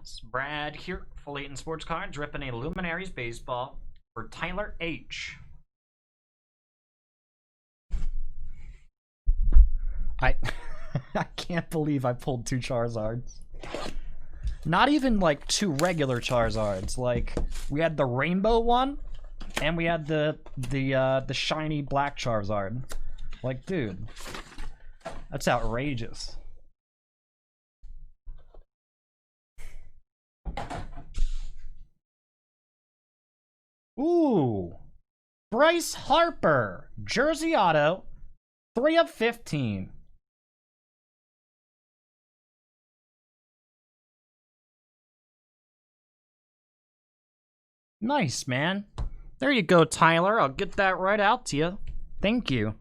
It's Brad here for Layton Sports Cards, ripping a Luminaries baseball for Tyler H. I can't believe I pulled two Charizards. Not even like two regular Charizards. Like we had the rainbow one, and we had the shiny black Charizard. Like, dude, that's outrageous. Ooh, Bryce Harper, Jersey Auto, 3 of 15. Nice, man. There you go, Tyler. I'll get that right out to you. Thank you.